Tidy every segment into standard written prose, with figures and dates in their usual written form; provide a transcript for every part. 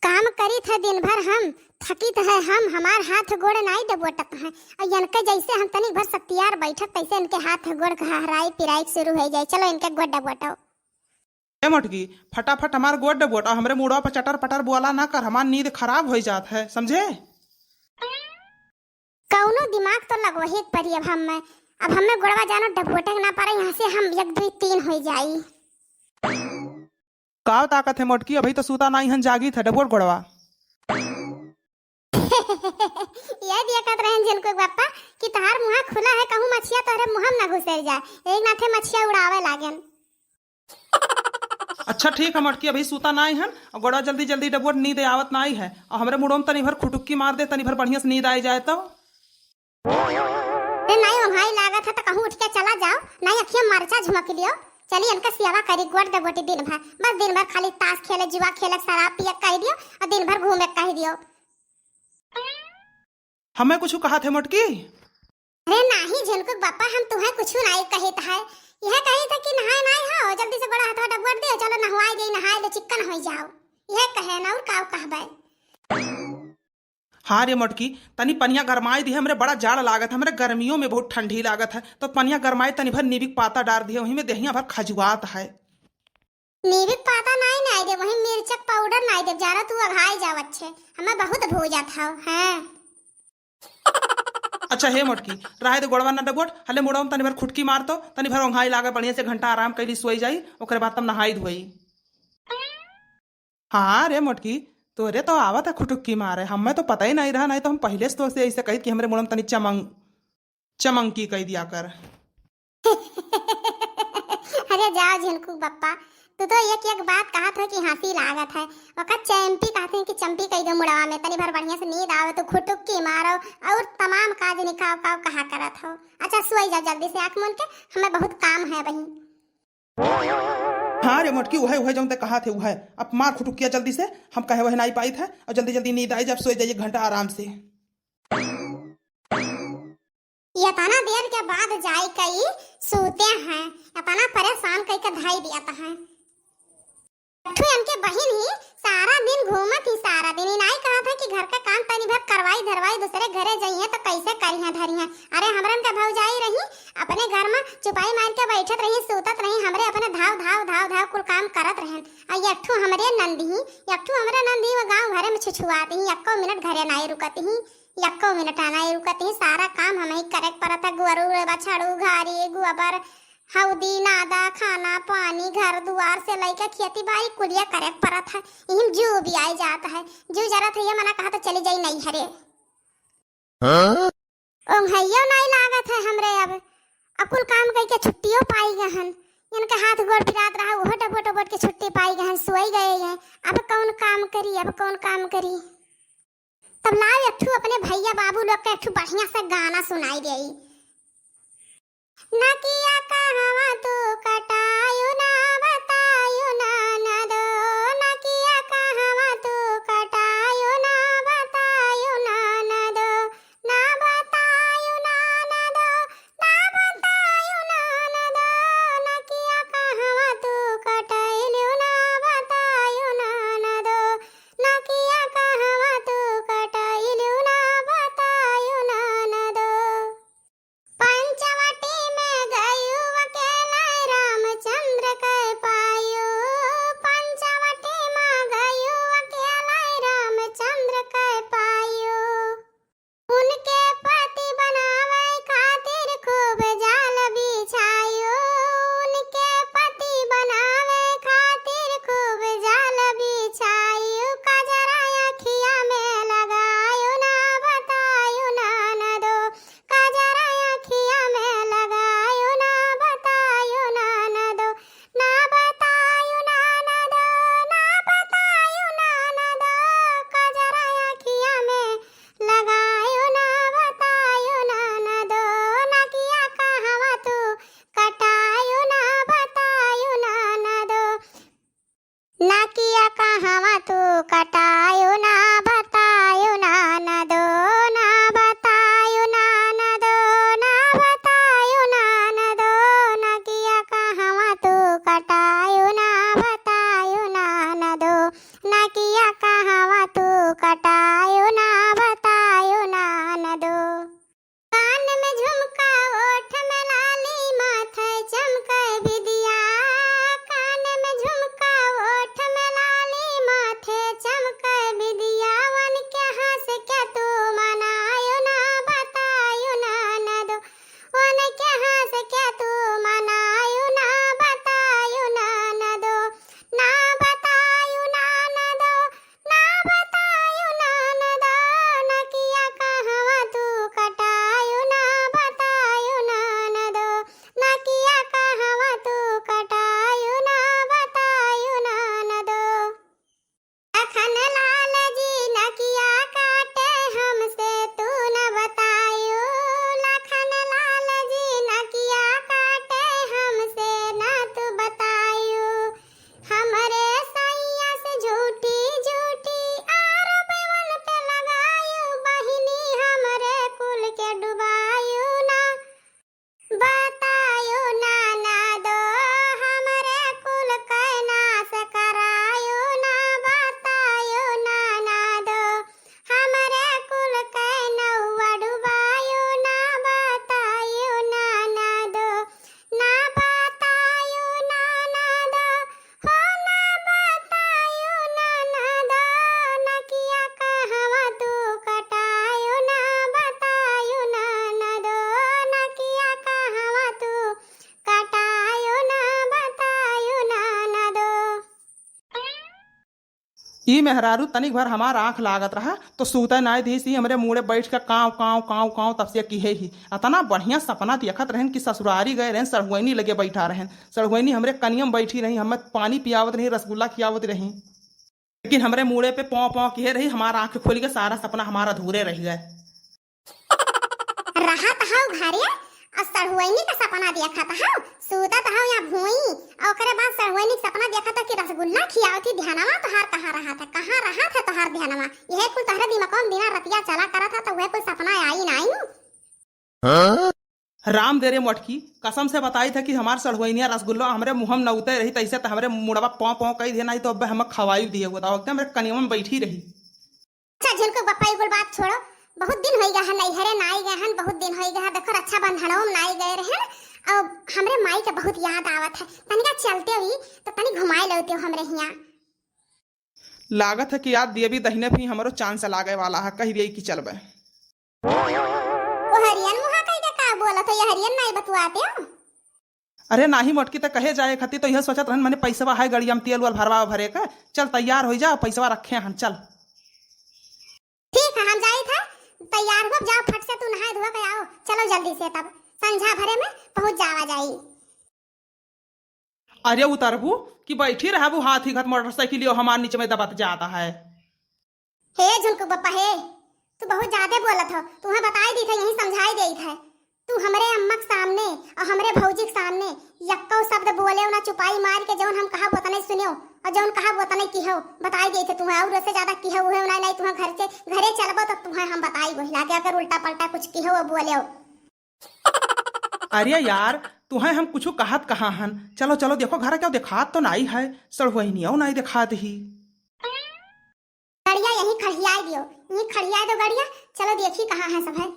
काम करी थे दिन भर हम थकी तो है हम हमार हाथ गोड़ नहीं डबोटत है और इनके जैसे हम तनिक भर सत्यार बैठक तैसे इनके हाथ गोड़ हराई पिराई शुरू हो जाए। चलो इनके गोड़ डबोटाओ। ए मटकी फटाफट हमार गोड़ डबोटा, हमरे मुड़वा पर चटर पटर बोला ना कर, हमार नींद खराब हो जात है, समझे? कौनो दिमाग तो लगवही परी अब हमें गोड़वा जानो डबोटे ना पारे, यहाँ से हम 1 2 3 हो जाई। का ताकत है मोटकी, अभी तो सूता नहीं हन जागी थे डबोट गोड़वा। ये दिया कहत रहे जिनको पापा कि तहार मुंह खुला है, कहूं मछिया तोहरे मुंह में ना घुसे जाए, एक नाथे मछिया उड़ावे लागन। अच्छा ठीक है मोटकी, अभी सूता नहीं हन और गोड़ा जल्दी जल्दी डबोट, नींद आवत नहीं है और हमरे मुड़ों में तनी भर खुटुक्की मार दे, तनी भर बढ़िया से नींद आई जाए तो। नहीं ओंघाई लागत है तो कहूं उठ के चला जाओ, नहीं अखियों मरचा झुमक लियो। चलिए इनका सेवा करी गोड़ डबोटी दिन भर, बस दिन भर खाली ताश खेले जुआ खेले शराब पिए कह दियो और दिन भर घूमे कह दियो। हमें कुछ कहा थे मोटकी? अरे नहीं झिनकुक बापा, हम तुम्हें कुछ नहीं कहित है, यह कही था कि नहाए नहीं हो, जल्दी से बड़ा हाथ डबोट दे, चलो नहवाई गई नहाए ले चिकन हो जाओ, यह कहे ना और काऊ कहबे। हाँ रे मोटकी, तनी पनिया गरमाई दी, हमरे बड़ा जाड़ लागत है, हमरे गर्मियों में बहुत ठंडी लागत है, तो पनिया गरमाई तनी भर नीबिक पाता डाल दिए, वही में देहिया भर खजुआत है। नीबिक पाता नहीं दे, वही मिर्चक पाउडर नहीं दे, जरा तू अघाई जाव अच्छे, हमें बहुत भूजा था हैं। अच्छा हे मोटकी, राहे दे गोड़वा ना डबोट, हले मुड़वा में तनी भर खुटकी मार तो, तनी भर ओंघाई लागे, बढ़िया से घंटा आराम कैली सोई जाई, ओकरे बाद तब नहाई धोई। हाँ रे मोटकी, तोरे तो आवत है खुटुक्की मारे, हमें तो पता ही नहीं रहा, नहीं तो हम पहले से तो से ऐसे कही कि हमरे मुड़म तनी चमंकी कह दिया कर। अरे जाओ झिनकू बप्पा, तू तो एक बात कहा था कि हंसी लागत है, वक़्त चैंपी कहते हैं कि चंपी कह दो मुड़वा में, तनी भर बढ़िया से नींद आवे तो खुटुक्की मारो और तमाम काज निकाव काव कहा करत हो। अच्छा सोई जाओ जल्दी से आँख मूंद के, हमें बहुत काम है बहन। हाँ रे मोटकी, वह जो ते कहा थे वह, अब मार खुटुकिया जल्दी से, हम कहे वह नहीं पाई थे, और जल्दी जल्दी नींद आई, जब सोई जाइए घंटा आराम से। ये तना देर के बाद जाई कई सोते हैं, इतना परेशान कई के धाई दिया था है। इनके बहन ही सारा दिन घूमत ही, सारा दिन ही नहीं कहा था कि घर का काम तनी भर करवाई धरवाई दूसरे घरे जाइए तो कैसे करी है धरी है। अरे हमरन का भौजाई रही अपने घर में चुपाई मार के बैठत रही, सोतत रही, हमरे अपने धाव धाव धाव धाव कुल काम करत रहन। और यठू हमरे नंदी ही, यठू हमरे नंदी वो गांव घरे में छुछुआती ही, एको मिनट घरे नहीं रुकती ही, एको मिनट नहीं रुकती ही, सारा काम हमें ही करे पड़ता, गुरु बछड़ू घारी गोबर हौदी नादा खाना पानी घर दुआर से लेकर खेती बाड़ी कुलिया करे पड़त है। इहम जो भी आई जाता है, जो जरा थे ये मना कहा तो चली जाई नहीं हरे। ओंघैयो नहीं लागत है हमरे, अब अकुल काम करके छुट्टियों पाई गहन, इनके हाथ गोड़ पिरात रहा, वो डबोट डबोट के छुट्टी पाई गहन, सोई गए हैं। अब कौन काम करी, अब कौन काम करी। तब लाओ अठू अपने भैया बाबू लोग के अठू बढ़िया से गाना सुनाई देई। नकिया कहवा तू कटायु ना बतायु ना नदो, नकिया कहवा तू कटायु ना बतायु ना नदो, ना बतायु ना नदो, ना बतायु ना नदो, नकिया कहवा तू कटायु ना बतायु ना नदो, नकिया कहवा तू कटायु ना बतायु ना नदो। पंचवटी में गयु अकेला राम नकिया कहवा तू कटायो ना बतायो ना न दो। कान में झुमका ओठ में लाली माथे चमके बिदिया। कान में झुमका ओठ में लाली माथे चमके बिदिया। वन के हंस के तू मनायो ना बतायो ना न दो। वन के हंस के तू मनायो ना बतायो ना न दो। ना बतायो ना न दो। ना बतायो ना न दो। नकिया कहवा तू कटायो ना बतायो ना न दो। नकिया कहवा तू कटायो ना बतायो ना न दो। लखन लाल जी नकिया काटे हमसे तू न बतायो। लखन लाल जी नकिया काटे हमसे न तू बतायो। हमरे सैया से झूठी झूठी आरोप मन पे लगायो। बहिनी हमरे कुल के डुबायो ना बतायो ना ना दो। हमरे कुल के नाश करायो ना बतायो ना ना दो। हमरे कुल के नौवा डुबायो ना बतायो ना ना दो। ना बतायो ना ना दो। हो ना बतायो ना ना दो। नकिया कहवा तू कटायो ना बतायो ना ना दो। नकिया कहवा तू कटायो ना बतायो ना ना दो। ई मेहरारू तनिक भर हमार आंख लागत रहा तो सूता नाय दी सी हमरे मुड़े बैठ के काव काव काव काव तब से की ही अतना बढ़िया सपना देखत रहन कि ससुरारी गए रहन सड़हुआनी लगे बैठा रहन। सड़हुआनी हमरे कनियम बैठी रही, हमें पानी पियावत रही, रसगुल्ला खियावत रही, लेकिन हमरे मुड़े पे पौ पौ किए रही। हमारा आंख खुल के सारा सपना हमारा अधूरे रह गए। रहत हौ घरे और सड़हुआनी का सपना देखत हौ। सूतत हौ या भूई और ओकरे बाद सड़हुआनी का सपना देखत कि रसगुल्ला खियावती। ध्यानवा तोहार कहाँ रहा था? कहाँ रहा था तोहार ध्यानवा? यह कुल तोहरे दिमाग में बिना रतिया चला करत था तो वह कुल सपना आई नहीं। राम दे रे मोटकी कसम से बताई था कि हमार सड़हुआनिया रसगुल्ला हमरे मुहम नौते रही तैसे तो हमरे मुड़वा पौ पौ कही दे नहीं तो अब हमें खवाई दिए बताओ एकदम मेरे कनियम में बैठी रही। अच्छा झुनको बप्पा ये कुल बात छोड़ो। बहुत दिन हो गया है नैहरे नाई गए हन। बहुत दिन हो गया देखो अच्छा बंधनों में नाई गए रहे और हमरे माई के बहुत याद आवत है। तनिका चलते हुई तो तनी घुमाए लेते हो हमरे हिया। लागत है कि याद दिए भी दहीने भी हमारो चांस लागे वाला है कही रही कि चलबे। ओ हरियन मुहा कह के का बोला तो ये हरियन नहीं बतवाते हो। अरे नाही मोटकी तो कहे जाए खती तो यह सोचत रहन मैंने पैसा है गड़िया में तेल वाल भरवा भरे का। चल तैयार हो जा पैसा रखे हन चल। ठीक है हम जाई था तैयार हो जाओ फट से तू नहाए धोए के आओ। चलो जल्दी से तब संझा भरे में पहुंच जावा जाई। अरे उतरबू कि बैठी रहबू हाथी घत मोटरसाइकिल हमार नीचे में दबत जाता है। हे झुनको बप्पा हे तू बहुत ज्यादा बोलत हो। तुम्हें बताई दी था यही समझाई देई था। तू हमरे अम्मा के सामने और हमरे भौजी के सामने यक्को शब्द बोले ना चुपाई मार के जौन हम कहा वो नहीं सुनियो और जौन कहा वो नहीं की हो बताई गई थे तुम्हें। और से ज्यादा की हो नहीं नहीं तुम्हें घर से घरे चलबो तो तुम्हें हम बताई वही लागे अगर उल्टा पलटा कुछ की हो वो बोले हो। अरे यार तुम्हें हम कुछ कहत कहाँ हन। चलो चलो देखो घर क्यों दिखात तो नहीं है सड़हुआनिया नहीं दिखात ही। गड़िया यही खड़ियाई दियो यही खड़ियाई दो गड़िया। चलो देखी कहाँ है सब है।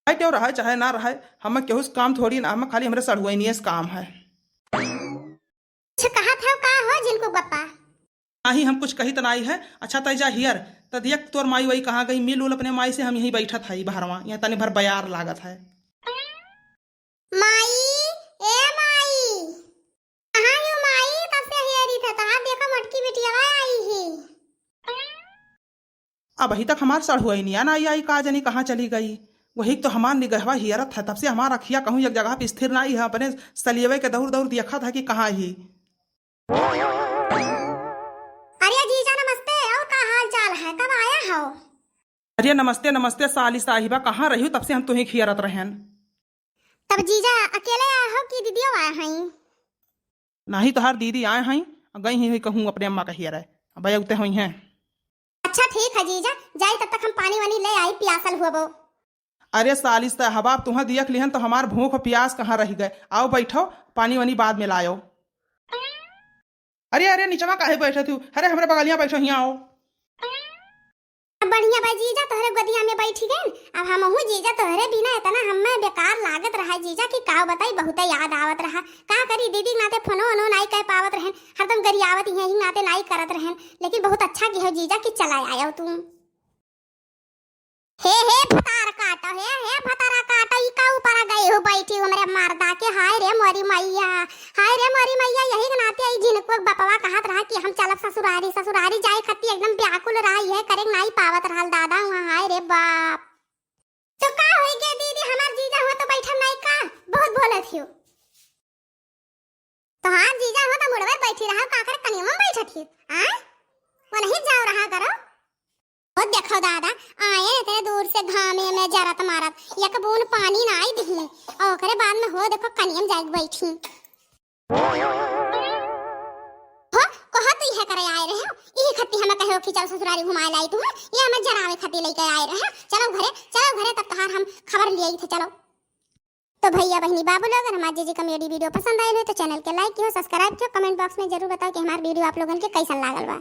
क्यों रहा चाहे ना रहा हमें केहू काम थोड़ी ना हमें खाली हमारे सड़हुआनिया से काम है। कहा था का हो जिनको बप्पा? नहीं हम कुछ कही तो नहीं है। अच्छा तैजा हियर तो देख तोर माई वही कहाँ गई मिल उल अपने माई से हम यही बैठा था बाहरवा यहाँ तनी भर बयार लागत है। माई ए माई कहाँ हो माई? तब से हेरी था तहां देखो मटकी बिटिया आई ही। अब अभी तक हमार सड़हुआनिया ना आई का जानी कहाँ चली गई। वही तो हमार निगहवा हियरत है तब से हमारा अखिया कहूँ एक जगह पे स्थिर नहीं है। अपने सलियवे के दौड़ दौड़ देखा था कि कहाँ ही। अरे जीजा नमस्ते और का हाल चाल है? कब आया हो? अरे नमस्ते नमस्ते साली साहिबा कहाँ रही हो तब से हम तुम्हें खियरत रहन। तब जीजा अकेले आए हो कि दीदियों आए हैं? नहीं तो हर दीदी आए हैं गई ही कहूँ अपने अम्मा का हियर है भैया उते हुई हैं। अच्छा ठीक है जीजा जाए तब तक हम पानी वानी ले आई प्यासल हुआ वो। अरे साली साहबा तुम्हें दियक लिहन तो हमार भूख प्यास कहाँ रह गए। आओ बैठो पानी वानी बाद में लाओ। अरे अरे नीचवा काहे बैठे थी? अरे हमरे बगलिया बैठो, यहाँ आओ। अब बढ़िया बा जीजा तोहरे गोदिया में बैठी गई। अब हमहू जीजा तोहरे बिना इतना हमें बेकार लागत रहा जीजा की का बताई, बहुत याद आवत रहा। का करी दीदी नाते फोनो ओनो नहीं कह पावत रहन, हरदम गरियावत ही नाते नहीं करत रहन। लेकिन बहुत अच्छा की हो जीजा की चला आयो तुम। हे फतार काटा, हे फतारा काटा, ई का ऊपर गई हो बैठी हमरे मर्दा के। हाय रे मोरी मैया, हाय रे मोरी मैया, यही के नाते आई जिनको बपवा कहत रहा कि हम चलब ससुरारी, ससुरारी जाए खत्ती एकदम व्याकुल रहा, यह करे नहीं पावत रहल दादा वहां। हाय रे बाप, तो का होई गे दीदी, हमार जीजा हो तो बैठल नहीं का, बहुत बोलत हियो। तो हां जीजा हो तो मुड़वे बैठी रहा, का करे कनिया में बैठत हियो? हां वो नहीं जाओ रहा करो। वो देखो दादा आए इतने दूर से घामे में जरत मारत, एक बूंद पानी ना आई दिही और ओकरे बाद में हो देखो कनियम जाग बैठी हो। कहा तू यह करे आए रहे हो, यही खत्ती हमें कहो कि चल ससुरारी घुमाए लाई तू, ये हमें जरावे खत्ती लेके आए रहे। चलो घरे तब तहार हम खबर लिए थे। चलो तो भैया बहनी बाबू लोग, अगर हमारे जी कॉमेडी वीडियो पसंद आए हो तो चैनल के लाइक कियो, सब्सक्राइब कियो, कमेंट बॉक्स में जरूर बताओ कि हमारा वीडियो आप लोगन के कैसा लागल बा।